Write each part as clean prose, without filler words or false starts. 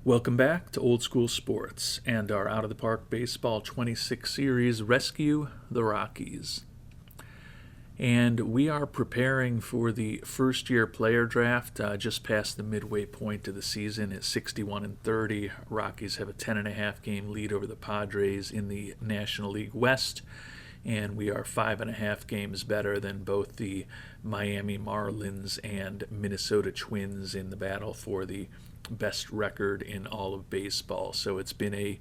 Welcome back to Old School Sports and our Out of the Park Baseball 26 series, Rescue the Rockies. And we are preparing for the first-year player draft, just past the midway point of the season at 61-30. Rockies have a 10.5 game lead over the Padres in the National League West, and we are 5.5 games better than both the Miami Marlins and Minnesota Twins in the battle for the best record in all of baseball. So it's been a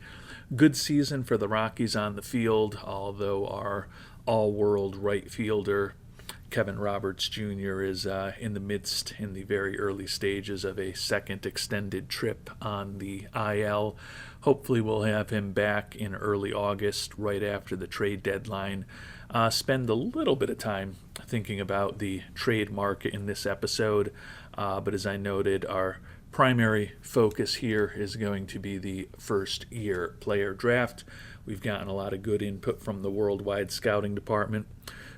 good season for the Rockies on the field, although our all-world right fielder Kevin Roberts Jr. is in the very early stages of a second extended trip on the IL. Hopefully we'll have him back in early August, right after the trade deadline. Spend a little bit of time thinking about the trade market in this episode, but as I noted, our primary focus here is going to be the first-year player draft. We've gotten a lot of good input from the worldwide scouting department.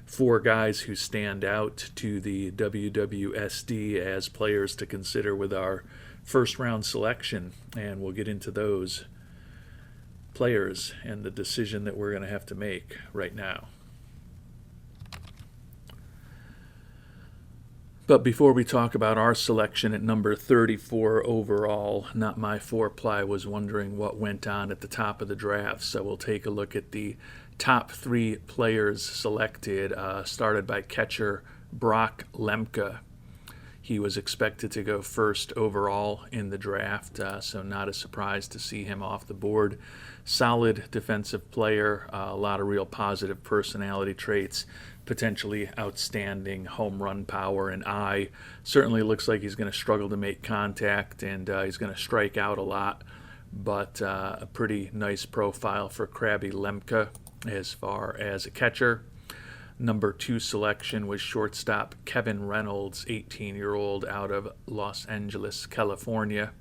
4 guys who stand out to the WWSD as players to consider with our first-round selection, and we'll get into those players and the decision that we're going to have to make right now. But before we talk about our selection at number 34 overall, Not My 4-Ply was wondering what went on at the top of the draft. So we'll take a look at the top 3 players selected, started by catcher Brock Lemke. He was expected to go first overall in the draft, so not a surprise to see him off the board. Solid defensive player, a lot of real positive personality traits, potentially outstanding home run power and eye. Certainly looks like he's going to struggle to make contact, and he's going to strike out a lot, but a pretty nice profile for Krabby Lemke as far as a catcher. Number 2 selection was shortstop Kevin Reynolds, 18-year-old out of Los Angeles, California.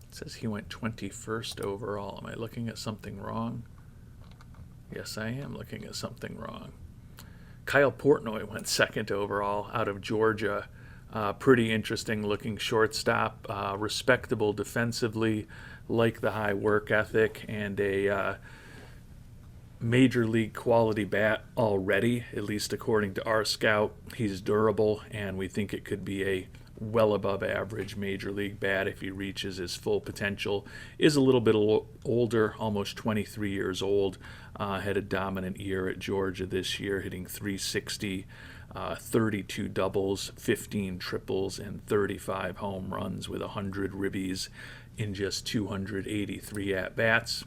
It says he went 21st overall. Am I looking at something wrong? Yes, I am looking at something wrong. Kyle Portnoy went 2nd overall out of Georgia. Pretty interesting looking shortstop, respectable defensively, like the high work ethic, and a major league quality bat already, at least according to our scout. He's durable, and we think it could be a well above average major league bat if he reaches his full potential. Is a little bit older, almost 23 years old. Had a dominant year at Georgia this year, hitting .360, 32 doubles, 15 triples, and 35 home runs with 100 ribbies in just 283 at-bats.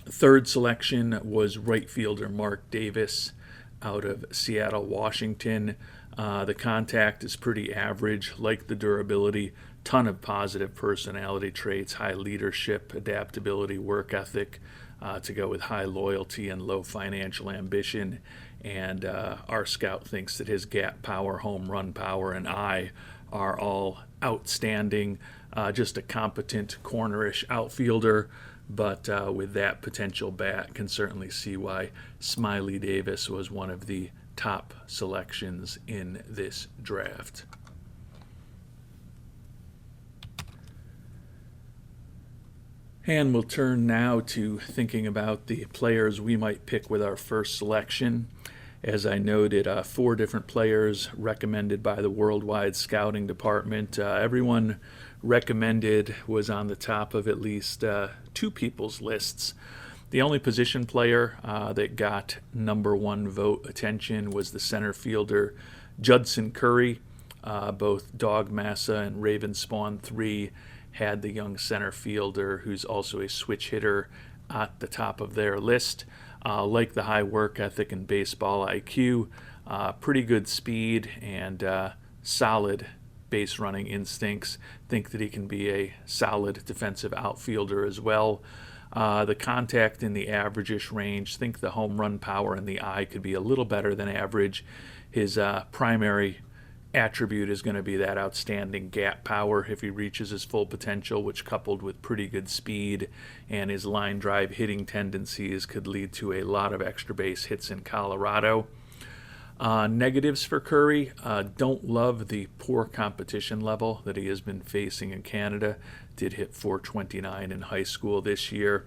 3rd selection was right fielder Mark Davis out of Seattle, Washington. The contact is pretty average, like the durability, ton of positive personality traits, high leadership, adaptability, work ethic, to go with high loyalty and low financial ambition. And our scout thinks that his gap power, home run power, and eye are all outstanding. Just a competent cornerish outfielder, but with that potential bat, can certainly see why Smiley Davis was one of the top selections in this draft. And we'll turn now to thinking about the players we might pick with our first selection. As I noted, 4 different players recommended by the worldwide scouting department. Everyone recommended was on the top of at least 2 people's lists. The only position player that got number 1 vote attention was the center fielder Judson Curry. Both Dog Massa and Raven Spawn 3 had the young center fielder, who's also a switch hitter, at the top of their list. Like the high work ethic and baseball IQ, pretty good speed and solid base running instincts. Think that he can be a solid defensive outfielder as well. The contact in the average-ish range. Think the home run power in the eye could be a little better than average. His primary attribute is going to be that outstanding gap power if he reaches his full potential, which, coupled with pretty good speed and his line drive hitting tendencies, could lead to a lot of extra base hits in Colorado. Negatives for Curry, don't love the poor competition level that he has been facing in Canada. Did hit 429 in high school this year.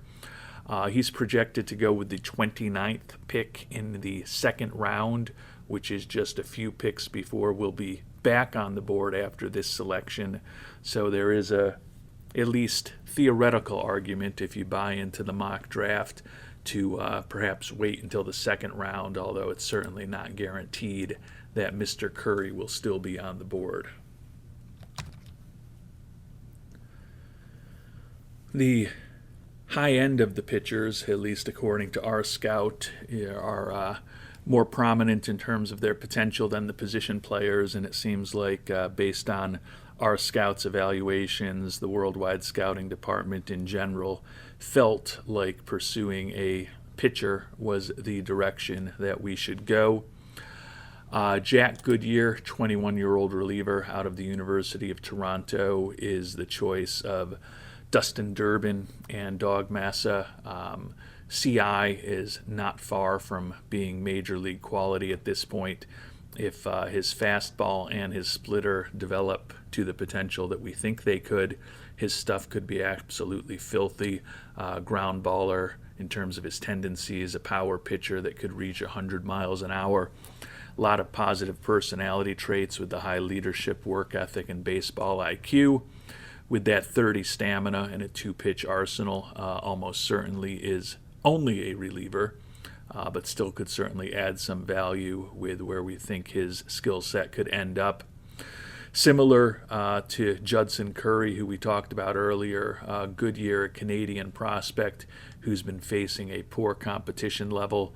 He's projected to go with the 29th pick in the second round, which is just a few picks before we'll be back on the board after this selection. So there is a at least theoretical argument, if you buy into the mock draft, to perhaps wait until the second round, although it's certainly not guaranteed that Mr. Curry will still be on the board. The high end of the pitchers, at least according to our scout, are more prominent in terms of their potential than the position players, and it seems like based on our scouts' evaluations, the worldwide scouting department in general felt like pursuing a pitcher was the direction that we should go. Jack Goodyear, 21-year-old reliever out of the University of Toronto, is the choice of Dustin Durbin and Dog Massa. CI is not far from being major league quality at this point. If his fastball and his splitter develop to the potential that we think they could, his stuff could be absolutely filthy. Ground baller in terms of his tendencies, a power pitcher that could reach 100 miles an hour. A lot of positive personality traits with the high leadership, work ethic, and baseball IQ. With that 30 stamina and a two-pitch arsenal, almost certainly is only a reliever, but still could certainly add some value with where we think his skill set could end up. Similar to Judson Curry, who we talked about earlier, Goodyear, a Canadian prospect who's been facing a poor competition level,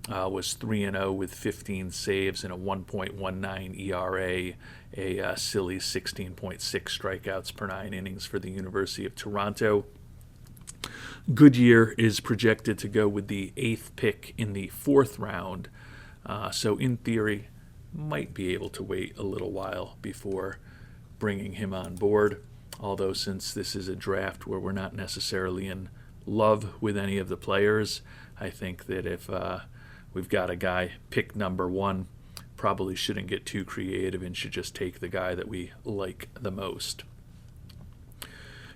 was 3-0 with 15 saves and a 1.19 ERA, a silly 16.6 strikeouts per 9 innings for the University of Toronto. Goodyear is projected to go with the 8th pick in the 4th round, so in theory might be able to wait a little while before bringing him on board, although since this is a draft where we're not necessarily in love with any of the players, I think that if we've got a guy pick number 1, probably shouldn't get too creative and should just take the guy that we like the most.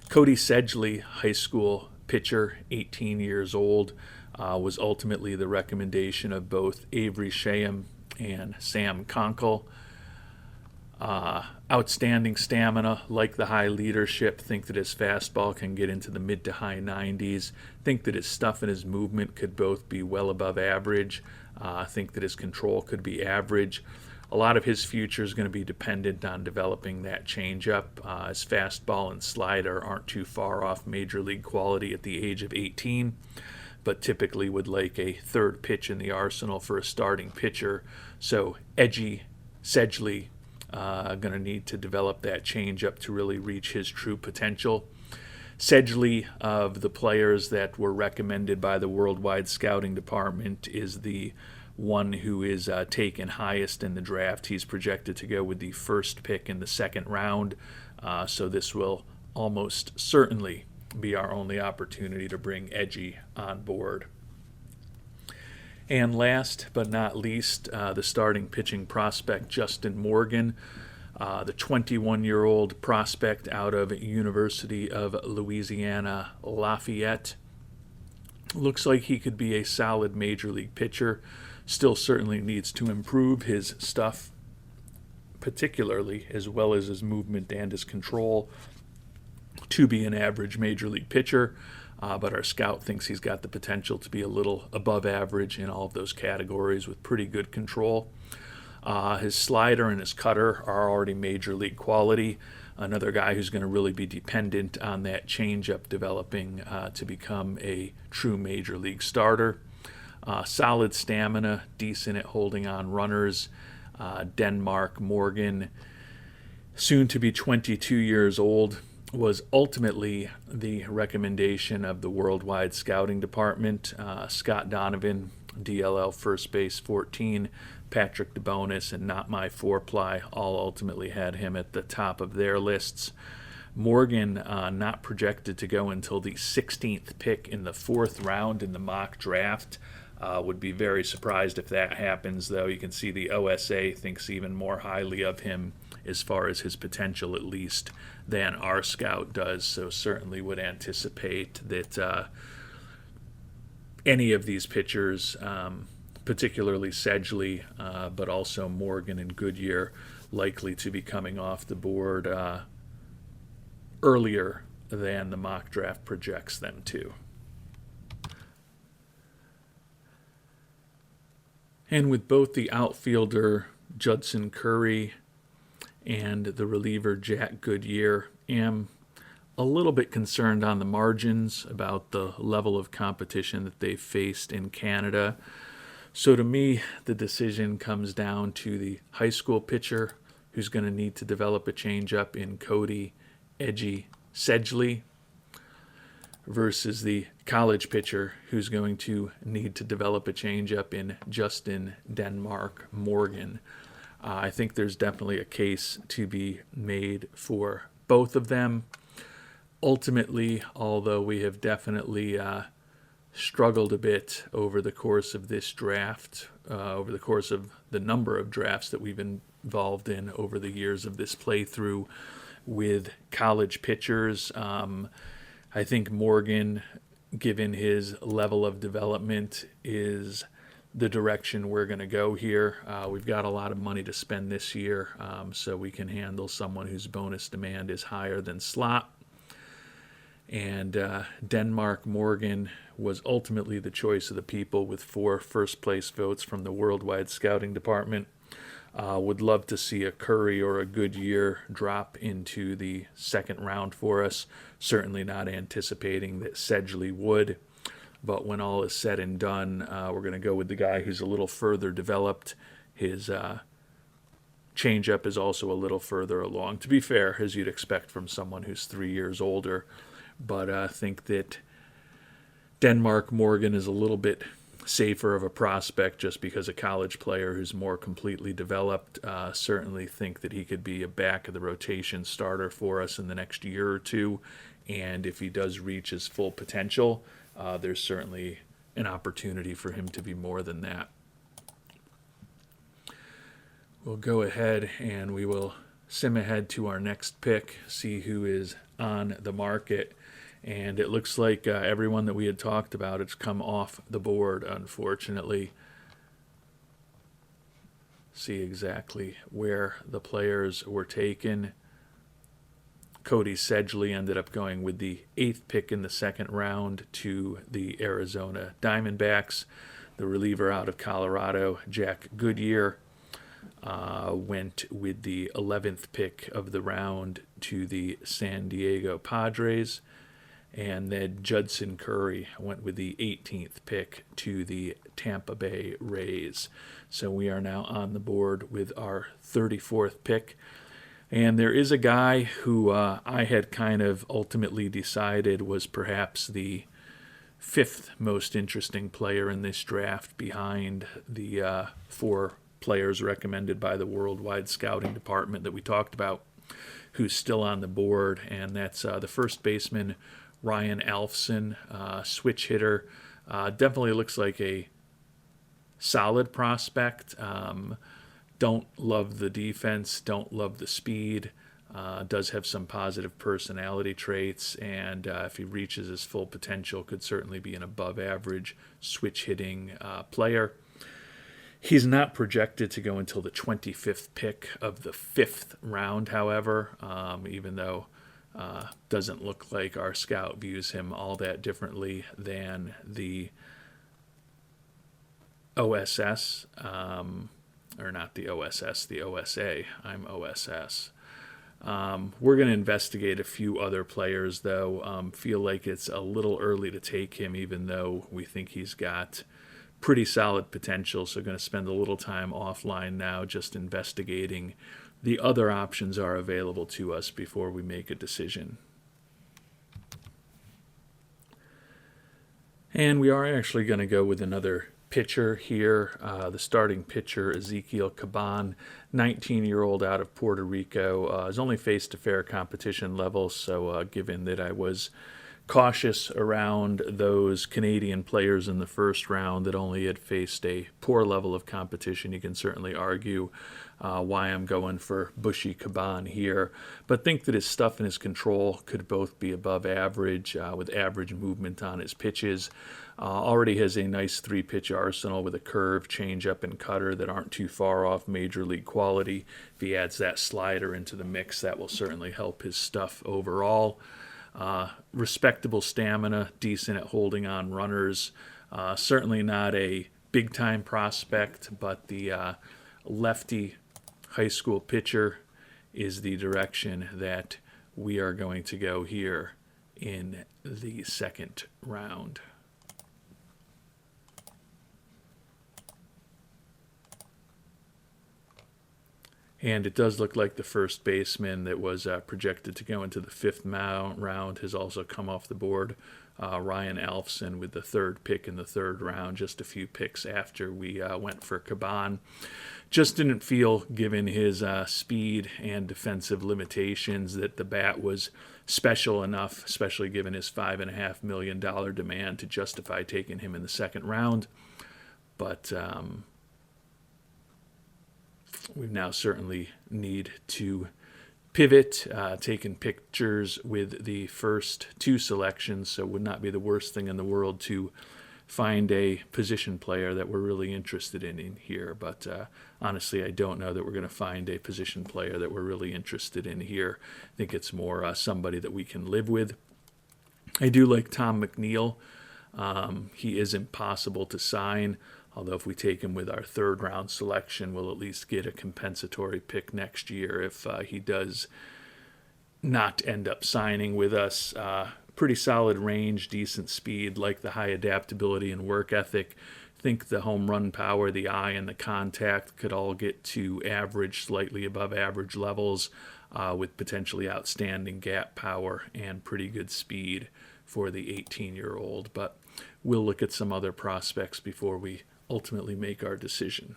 Cody Sedgley, high school pitcher, 18 years old, was ultimately the recommendation of both Avery Shaham and Sam Conkle. Outstanding stamina, like the high leadership, think that his fastball can get into the mid to high 90s, think that his stuff and his movement could both be well above average, think that his control could be average. A lot of his future is going to be dependent on developing that changeup. His fastball and slider aren't too far off major league quality at the age of 18, but typically would like a third pitch in the arsenal for a starting pitcher. So edgy Sedgley going to need to develop that changeup to really reach his true potential. Sedgley, of the players that were recommended by the worldwide scouting department, is the one who is taken highest in the draft. He's projected to go with the 1st pick in the 2nd round, so this will almost certainly be our only opportunity to bring Edgy on board. And last but not least, the starting pitching prospect Justin Morgan, the 21-year-old prospect out of University of Louisiana Lafayette. Looks like he could be a solid major league pitcher. Still certainly needs to improve his stuff, particularly as well as his movement and his control, to be an average major league pitcher. But our scout thinks he's got the potential to be a little above average in all of those categories with pretty good control. His slider and his cutter are already major league quality. Another guy who's going to really be dependent on that changeup developing to become a true major league starter. Solid stamina, decent at holding on runners. Denmark Morgan, soon to be 22 years old, was ultimately the recommendation of the worldwide scouting department. Scott Donovan, DLL first base 14, Patrick DeBonis, and Not My Four-Ply all ultimately had him at the top of their lists. Morgan not projected to go until the 16th pick in the 4th round in the mock draft. Would be very surprised if that happens, though. You can see the OSA thinks even more highly of him, as far as his potential at least, than our scout does. So certainly would anticipate that any of these pitchers, particularly Sedgley, but also Morgan and Goodyear, likely to be coming off the board earlier than the mock draft projects them to. And with both the outfielder Judson Curry and the reliever Jack Goodyear, am a little bit concerned on the margins about the level of competition that they've faced in Canada. So to me, the decision comes down to the high school pitcher who's going to need to develop a changeup in Cody Edgy Sedgley versus the college pitcher who's going to need to develop a changeup in Justin Denmark Morgan. I think there's definitely a case to be made for both of them. Ultimately, although we have definitely struggled a bit over the course of this draft, over the course of the number of drafts that we've been involved in over the years of this playthrough with college pitchers. I think Morgan, given his level of development, is the direction we're going to go here. We've got a lot of money to spend this year, so we can handle someone whose bonus demand is higher than slot. And Denmark Morgan was ultimately the choice of the people with 4 first-place votes from the Worldwide Scouting Department. Would love to see a Curry or a Goodyear drop into the second round for us. Certainly not anticipating that Sedgley would. But when all is said and done, we're going to go with the guy who's a little further developed. His changeup is also a little further along, to be fair, as you'd expect from someone who's 3 years older. But I think that Denmark Morgan is a little bit safer of a prospect just because a college player who's more completely developed. Certainly think that he could be a back of the rotation starter for us in the next year or two. And if he does reach his full potential, there's certainly an opportunity for him to be more than that. We'll go ahead and we will sim ahead to our next pick, see who is on the market. And it looks like everyone that we had talked about has come off the board, unfortunately. See exactly where the players were taken. Cody Sedgley ended up going with the 8th pick in the second round to the Arizona Diamondbacks. The reliever out of Colorado, Jack Goodyear, went with the 11th pick of the round to the San Diego Padres. And then Judson Curry went with the 18th pick to the Tampa Bay Rays. So we are now on the board with our 34th pick. And there is a guy who I had kind of ultimately decided was perhaps the 5th most interesting player in this draft behind the 4 players recommended by the Worldwide Scouting Department that we talked about, who's still on the board. And that's the first baseman, Ryan Alfson, switch hitter. Definitely looks like a solid prospect. Don't love the defense, don't love the speed. Does have some positive personality traits, and if he reaches his full potential, could certainly be an above-average switch-hitting player. He's not projected to go until the 25th pick of the 5th round, however, even though doesn't look like our scout views him all that differently than the OSS, or not the OSS, the OSA. I'm OSS. We're going to investigate a few other players, though. Feel like it's a little early to take him, even though we think he's got pretty solid potential. So going to spend a little time offline now just investigating the other options are available to us before we make a decision. And we are actually going to go with another pitcher here. The starting pitcher, Ezequiel Caban, 19-year-old out of Puerto Rico, has only faced a fair competition level, so given that I was cautious around those Canadian players in the first round that only had faced a poor level of competition. You can certainly argue why I'm going for Bushy Caban here, but think that his stuff and his control could both be above average with average movement on his pitches. Already has a nice three-pitch arsenal with a curve, changeup, and cutter that aren't too far off major league quality. If he adds that slider into the mix, that will certainly help his stuff overall. Respectable stamina, decent at holding on runners. Certainly not a big-time prospect, but the lefty high school pitcher is the direction that we are going to go here in the second round. And it does look like the first baseman that was projected to go into the fifth round has also come off the board. Ryan Alfson with the third pick in the third round, just a few picks after we went for Caban. Just didn't feel, given his speed and defensive limitations, that the bat was special enough, especially given his $5.5 million demand, to justify taking him in the second round. But we now certainly need to pivot, taking pictures with the first two selections, so it would not be the worst thing in the world to find a position player that we're really interested in here. But honestly, I don't know that we're going to find a position player that we're really interested in here. I think it's more somebody that we can live with. I do like Tom McNeil. He is impossible to sign, although if we take him with our third round selection, we'll at least get a compensatory pick next year if he does not end up signing with us. Pretty solid range, decent speed, like the high adaptability and work ethic. Think the home run power, the eye, and the contact could all get to average, slightly above average levels, with potentially outstanding gap power and pretty good speed for the 18-year-old. But we'll look at some other prospects before we ultimately make our decision.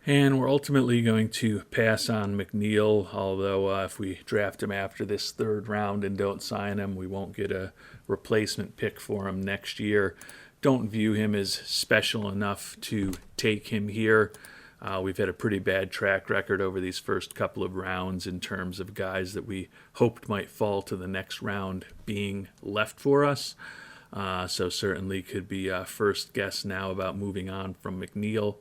And we're ultimately going to pass on McNeil, although if we draft him after this third round and don't sign him, we won't get a replacement pick for him next year. Don't view him as special enough to take him here. We've had a pretty bad track record over these first couple of rounds in terms of guys that we hoped might fall to the next round being left for us. So certainly could be a first guess now about moving on from McNeil.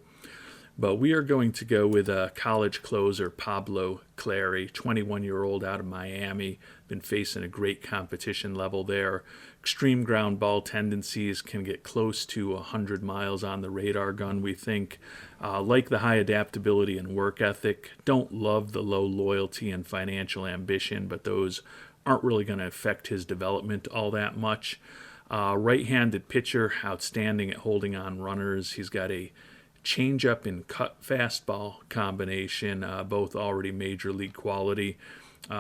But we are going to go with a college closer, Pablo Clary, 21-year-old out of Miami. Been facing a great competition level there. Extreme ground ball tendencies, can get close to 100 miles on the radar gun, we think. Like the high adaptability and work ethic. Don't love the low loyalty and financial ambition, but those aren't really going to affect his development all that much. Right-handed pitcher, outstanding at holding on runners. He's got a changeup and cut fastball combination, both already major league quality.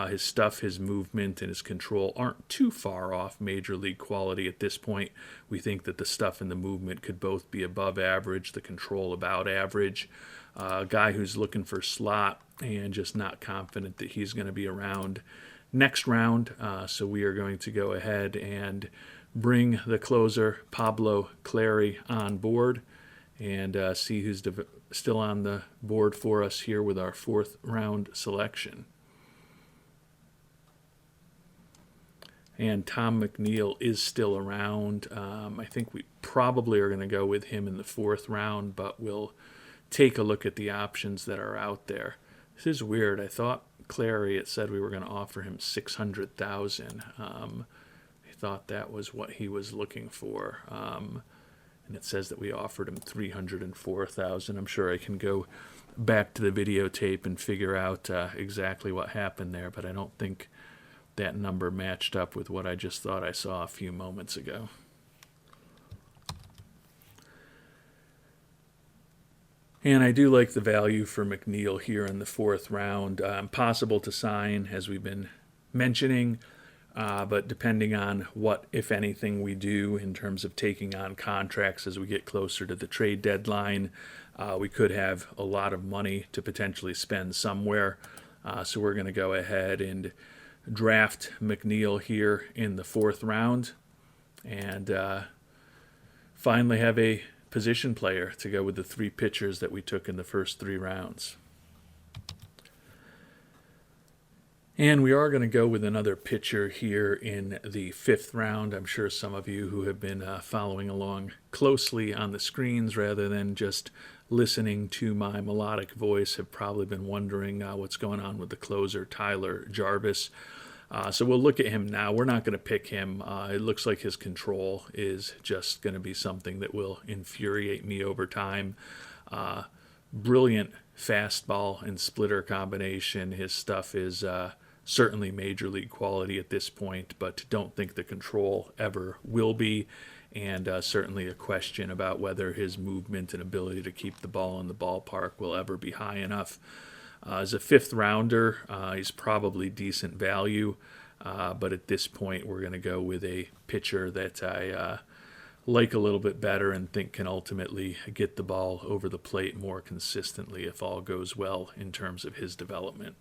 His stuff, his movement, and his control aren't too far off major league quality at this point. We think that the stuff and the movement could both be above average, the control about average. A guy who's looking for slot and just not confident that he's going to be around next round. So we are going to go ahead and bring the closer, Pablo Clary, on board and see who's still on the board for us here with our fourth round selection. And Tom McNeil is still around. I think we probably are going to go with him in the fourth round, but we'll take a look at the options that are out there. This is weird. I thought Clary, it said we were going to offer him $600,000. I thought that was what he was looking for. And it says that we offered him $304,000. I'm sure I can go back to the videotape and figure out exactly what happened there, but I don't think that number matched up with what I just thought I saw a few moments ago. And I do like the value for McNeil here in the fourth round. Possible to sign, as we've been mentioning, but depending on what, if anything, we do in terms of taking on contracts as we get closer to the trade deadline, we could have a lot of money to potentially spend somewhere. So we're going to go ahead and draft McNeil here in the 4th round and finally have a position player to go with the 3 pitchers that we took in the first 3 rounds. And we are going to go with another pitcher here in the 5th round. I'm sure some of you who have been following along closely on the screens rather than just listening to my melodic voice have probably been wondering what's going on with the closer, Tyler Jarvis. So we'll look at him now. We're not going to pick him. It looks like his control is just going to be something that will infuriate me over time. Brilliant fastball and splitter combination. His stuff is certainly major league quality at this point, but don't think the control ever will be. And certainly a question about whether his movement and ability to keep the ball in the ballpark will ever be high enough. As a 5th rounder, he's probably decent value, but at this point we're going to go with a pitcher that I like a little bit better and think can ultimately get the ball over the plate more consistently if all goes well in terms of his development.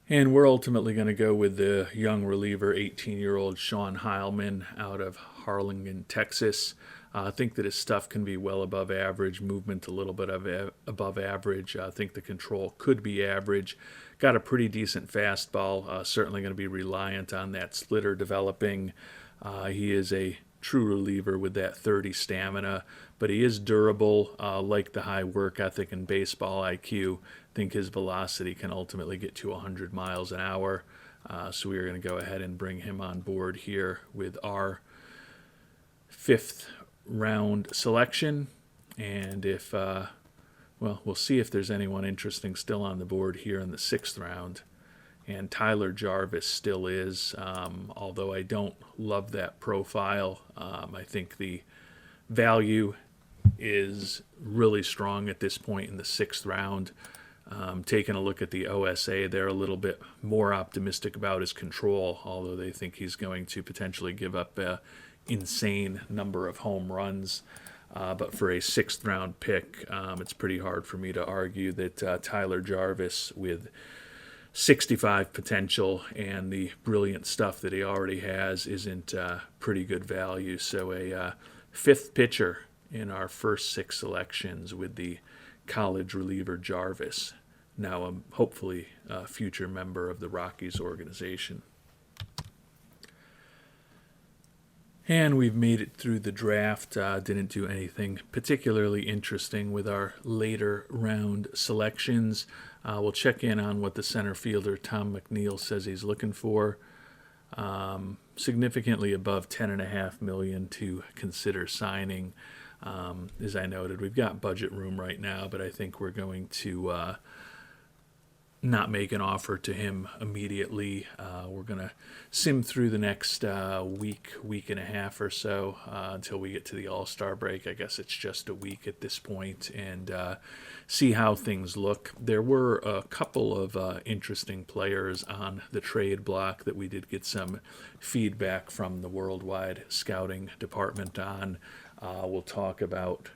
And we're ultimately going to go with the young reliever, 18-year-old Sean Heilman out of Harlingen, Texas. I think that his stuff can be well above average, movement a little bit above average. I think the control could be average. Got a pretty decent fastball, certainly going to be reliant on that splitter developing. He is a true reliever with that 30 stamina, but he is durable, like the high work ethic and baseball IQ. I think his velocity can ultimately get to 100 miles an hour. So we are going to go ahead and bring him on board here with our 5th round selection. And if, we'll see if there's anyone interesting still on the board here in the 6th round. And Tyler Jarvis still is, although I don't love that profile. I think the value is really strong at this point in the 6th round. Taking a look at the OSA, they're a little bit more optimistic about his control, although they think he's going to potentially give up an insane number of home runs. But for a 6th round pick, it's pretty hard for me to argue that Tyler Jarvis, with 65 potential and the brilliant stuff that he already has, isn't pretty good value. So a 5th pitcher in our first 6 selections with the college reliever Jarvis, now hopefully a future member of the Rockies organization. And we've made it through the draft. Didn't do anything particularly interesting with our later round selections. We'll check in on what the center fielder Tom McNeil says he's looking for. Significantly above $10.5 million to consider signing. As I noted, we've got budget room right now, but I think we're going to not make an offer to him immediately. We're going to sim through the next week and a half or so until we get to the All-Star break. I guess it's just a week at this point, and see how things look. There were a couple of interesting players on the trade block that we did get some feedback from the worldwide scouting department on. We'll talk about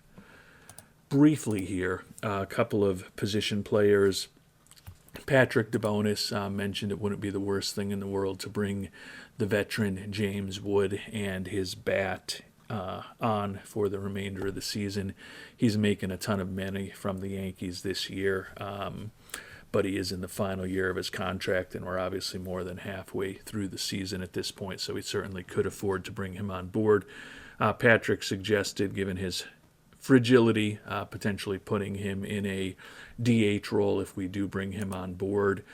briefly here a couple of position players. Patrick DeBonis mentioned it wouldn't be the worst thing in the world to bring the veteran James Wood and his bat on for the remainder of the season. He's making a ton of money from the Yankees this year, but he is in the final year of his contract, and we're obviously more than halfway through the season at this point, so we certainly could afford to bring him on board. Patrick suggested, given his fragility, potentially putting him in a DH role if we do bring him on board.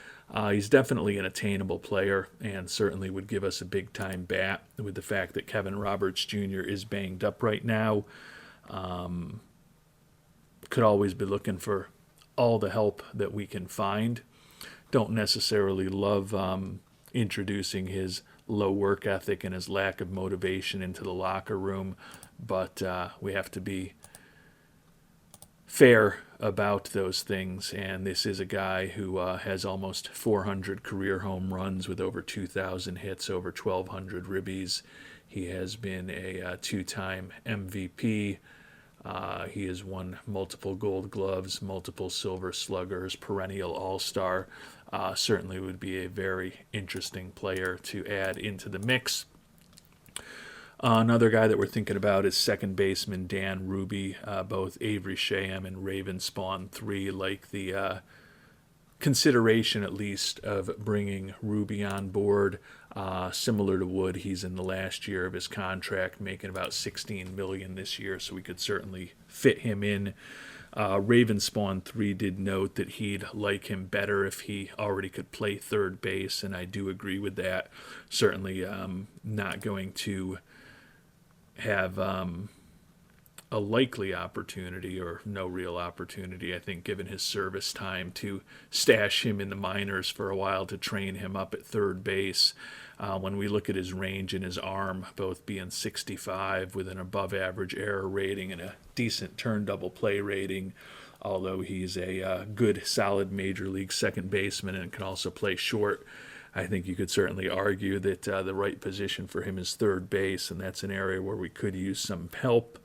He's definitely an attainable player and certainly would give us a big-time bat with the fact that Kevin Roberts Jr. is banged up right now. Could always be looking for all the help that we can find. Don't necessarily love introducing his low work ethic and his lack of motivation into the locker room, but we have to be fair about those things, and this is a guy who has almost 400 career home runs with over 2,000 hits, over 1,200 ribbies. He has been a 2-time MVP, He has won multiple Gold Gloves, multiple Silver Sluggers, perennial All-Star. Certainly would be a very interesting player to add into the mix. Another guy that we're thinking about is second baseman Dan Ruby. Both Avery Shaham and Raven Spawn 3 like the consideration, at least, of bringing Ruby on board. Similar to Wood, he's in the last year of his contract, making about $16 million this year, so we could certainly fit him in. Raven Spawn 3 did note that he'd like him better if he already could play third base, and I do agree with that. Certainly not going to have a likely opportunity, or no real opportunity, I think, given his service time, to stash him in the minors for a while to train him up at third base. When we look at his range and his arm, both being 65 with an above average error rating and a decent turn double play rating, although he's a good, solid major league second baseman and can also play short, I think you could certainly argue that the right position for him is third base, and that's an area where we could use some help.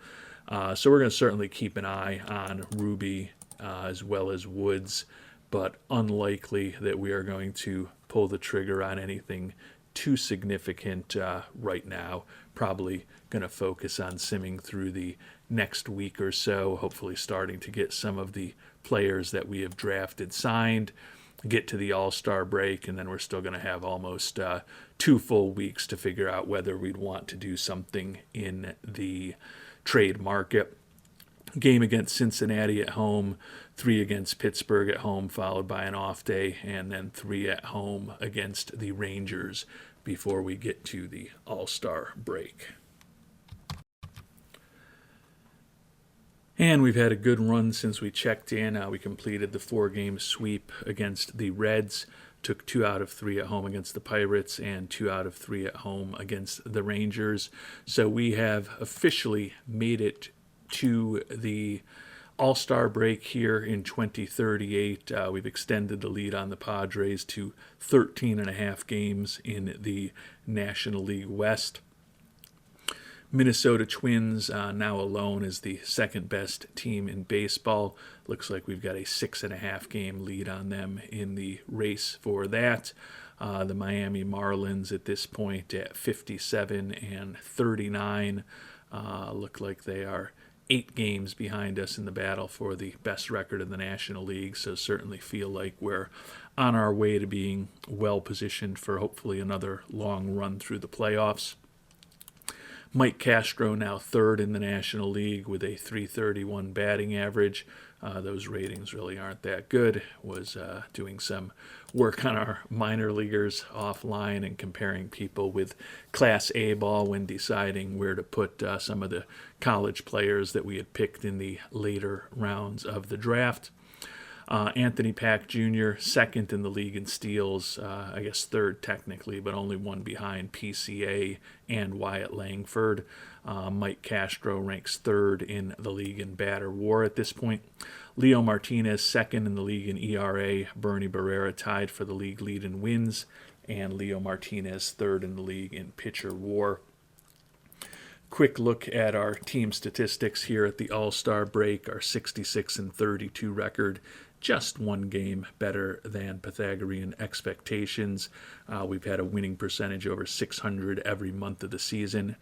So we're going to certainly keep an eye on Ruby as well as Woods, but unlikely that we are going to pull the trigger on anything too significant right now. Probably going to focus on simming through the next week or so, hopefully starting to get some of the players that we have drafted signed, get to the All-Star break, and then we're still going to have almost 2 full weeks to figure out whether we'd want to do something in the trade market. Game against Cincinnati at home, 3 against Pittsburgh at home, followed by an off day, and then 3 at home against the Rangers before we get to the All-Star break. And we've had a good run since we checked in. We completed the 4-game sweep against the Reds, took 2 out of 3 at home against the Pirates, and 2 out of 3 at home against the Rangers. So we have officially made it to the All-Star break here in 2038. We've extended the lead on the Padres to 13.5 games in the National League West. Minnesota Twins now alone is the second best team in baseball. Looks like we've got a 6.5 game lead on them in the race for that. The Miami Marlins at this point at 57 and 39 look like they are 8 games behind us in the battle for the best record in the National League, so certainly feel like we're on our way to being well positioned for hopefully another long run through the playoffs. Mike Castro now 3rd in the National League with a .331 batting average. Those ratings really aren't that good. Was doing some work on our minor leaguers offline and comparing people with Class A ball when deciding where to put some of the college players that we had picked in the later rounds of the draft. Anthony Pack Jr., 2nd in the league in steals, I guess 3rd technically, but only 1 behind PCA and Wyatt Langford. Mike Castro ranks 3rd in the league in batter WAR at this point. Leo Martinez, 2nd in the league in ERA. Bernie Barrera tied for the league lead in wins, and Leo Martinez 3rd in the league in pitcher WAR. Quick look at our team statistics here at the All-Star break. Our 66 and 32 record, just 1 game better than Pythagorean expectations. We've had a winning percentage over 600 every month of the season.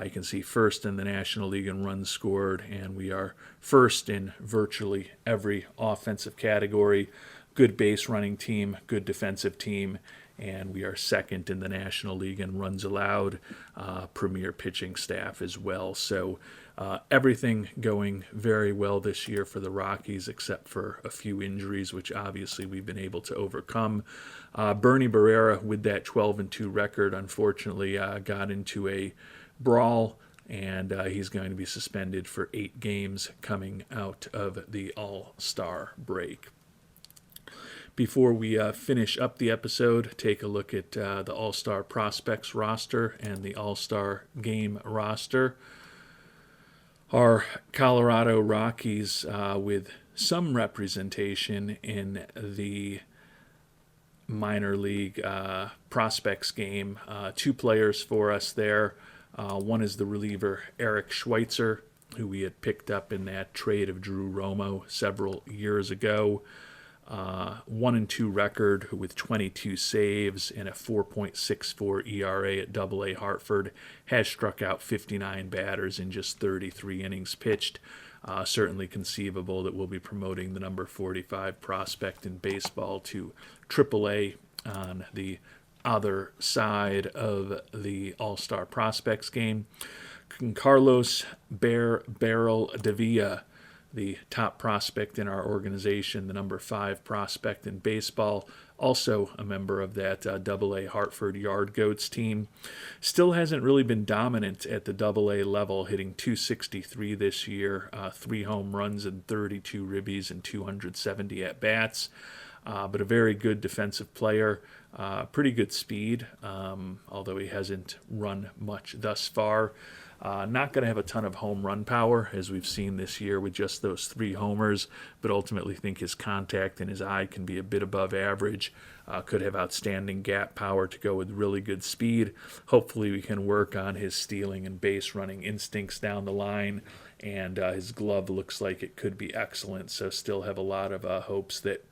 You can see 1st in the National League in runs scored, and we are 1st in virtually every offensive category. Good base running team, good defensive team, and we are 2nd in the National League in runs allowed, premier pitching staff as well. So everything going very well this year for the Rockies, except for a few injuries, which obviously we've been able to overcome. Bernie Barrera, with that 12-2 record, unfortunately got into a brawl, and he's going to be suspended for 8 games coming out of the All-Star break. Before we finish up the episode, take a look at the All-Star Prospects roster and the All-Star Game roster. Our Colorado Rockies, with some representation in the minor league prospects game. 2 players for us there. One is the reliever Eric Schweitzer, who we had picked up in that trade of Drew Romo several years ago. 1-2 record with 22 saves and a 4.64 ERA at Double-A Hartford. Has struck out 59 batters in just 33 innings pitched. Certainly conceivable that we'll be promoting the number 45 prospect in baseball to Triple-A on the other side of the All-Star Prospects game. Carlos Barrel Davila, the top prospect in our organization, the number 5 prospect in baseball, also a member of that Double-A Hartford Yard Goats team. Still hasn't really been dominant at the Double-A level, hitting .263 this year, 3 home runs and 32 ribbies and 270 at-bats. But a very good defensive player, pretty good speed, although he hasn't run much thus far. Not going to have a ton of home run power, as we've seen this year with just those 3 homers, but ultimately think his contact and his eye can be a bit above average. Could have outstanding gap power to go with really good speed. Hopefully we can work on his stealing and base running instincts down the line, and his glove looks like it could be excellent, so still have a lot of hopes that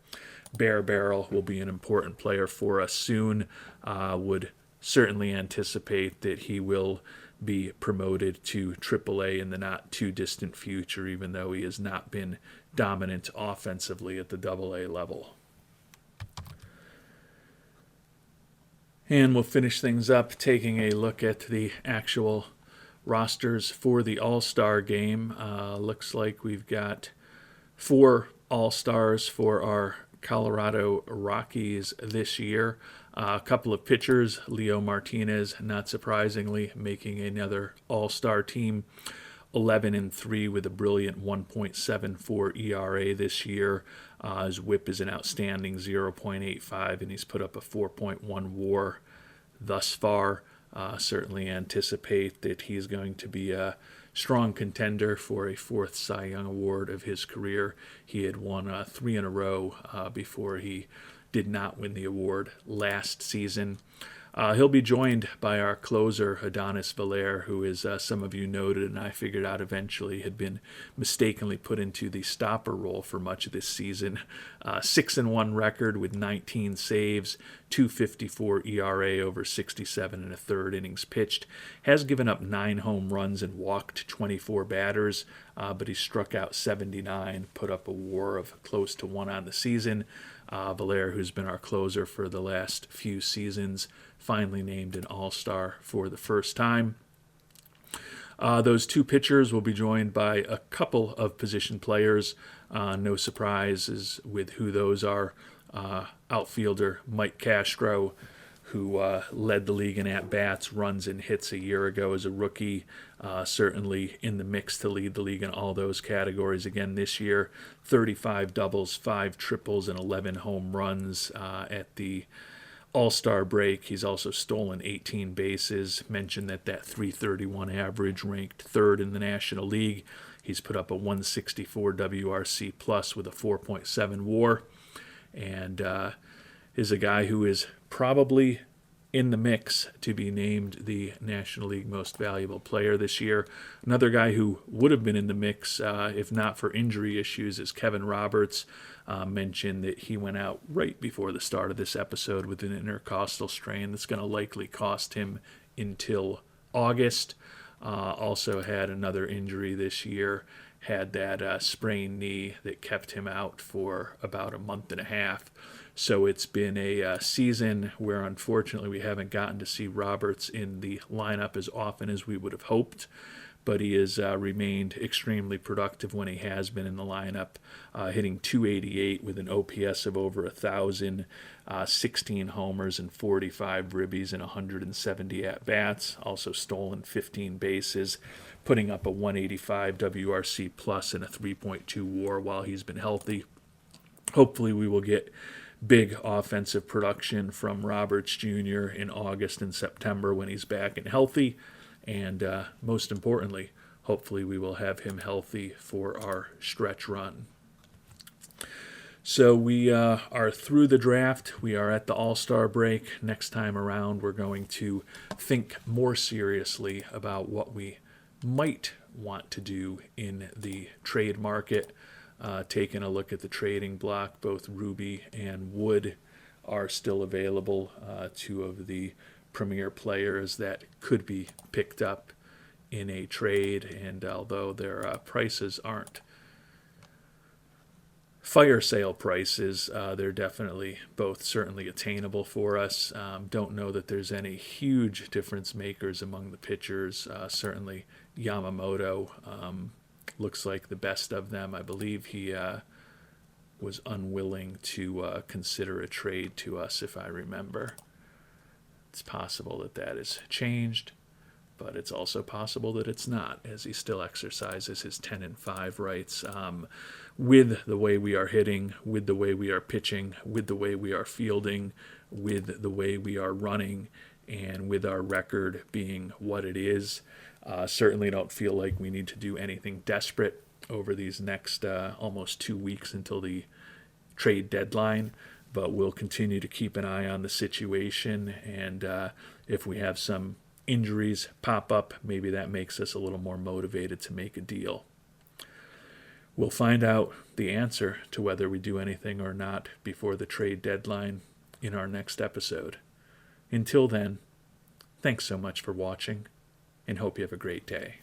Bear Barrel will be an important player for us soon. Would certainly anticipate that he will be promoted to Triple-A in the not too distant future, even though he has not been dominant offensively at the Double-A level. And we'll finish things up taking a look at the actual rosters for the All-Star game. Looks like we've got 4 All-Stars for our Colorado Rockies this year. A couple of pitchers, Leo Martinez, not surprisingly, making another all-star team, 11-3 with a brilliant 1.74 ERA this year. His whip is an outstanding 0.85, and he's put up a 4.1 WAR thus far. Certainly anticipate that he's going to be a strong contender for a 4th Cy Young Award of his career. He had won 3 in a row before he did not win the award last season. He'll be joined by our closer, Adonis Valer, who, as some of you noted, and I figured out eventually, had been mistakenly put into the stopper role for much of this season. 6-1 record with 19 saves, 2.54 ERA over 67 and a third innings pitched. Has given up 9 home runs and walked 24 batters, but he struck out 79, put up a WAR of close to 1 on the season. Valer, who's been our closer for the last few seasons, finally named an All-Star for the first time. Those 2 pitchers will be joined by a couple of position players. No surprises with who those are. Outfielder Mike Castro, who led the league in at-bats, runs, and hits a year ago as a rookie. Certainly in the mix to lead the league in all those categories again this year. 35 doubles, 5 triples, and 11 home runs at the All-Star break. He's also stolen 18 bases. Mentioned that 331 average ranked 3rd in the National League. He's put up a 164 WRC plus with a 4.7 WAR, and is a guy who is probably in the mix to be named the National League Most Valuable Player this year. Another guy who would have been in the mix if not for injury issues is Kevin Roberts. Mentioned that he went out right before the start of this episode with an intercostal strain that's going to likely cost him until August. Also had another injury this year, had that sprained knee that kept him out for about a month and a half. So it's been a season where unfortunately we haven't gotten to see Roberts in the lineup as often as we would have hoped, but he has remained extremely productive when he has been in the lineup, hitting .288 with an OPS of over 1,000, 16 homers and 45 ribbies and 170 at-bats, also stolen 15 bases, putting up a 185 WRC plus and a 3.2 WAR while he's been healthy. Hopefully we will get big offensive production from Roberts Jr. in August and September when he's back and healthy. And most importantly, hopefully we will have him healthy for our stretch run. So we are through the draft. We are at the All-Star break. Next time around, we're going to think more seriously about what we might want to do in the trade market. Taking a look at the trading block, both Ruby and Wood are still available, two of the premier players that could be picked up in a trade, and although their prices aren't fire sale prices, they're definitely both certainly attainable for us. Don't know that there's any huge difference makers among the pitchers. Certainly Yamamoto looks like the best of them. I believe he was unwilling to consider a trade to us, if I remember. It's possible that that has changed, but it's also possible that it's not, as he still exercises his 10 and 5 rights. With the way we are hitting, with the way we are pitching, with the way we are fielding, with the way we are running, and with our record being what it is, certainly don't feel like we need to do anything desperate over these next almost 2 weeks until the trade deadline. But we'll continue to keep an eye on the situation, and if we have some injuries pop up, maybe that makes us a little more motivated to make a deal. We'll find out the answer to whether we do anything or not before the trade deadline in our next episode. Until then, thanks so much for watching, and hope you have a great day.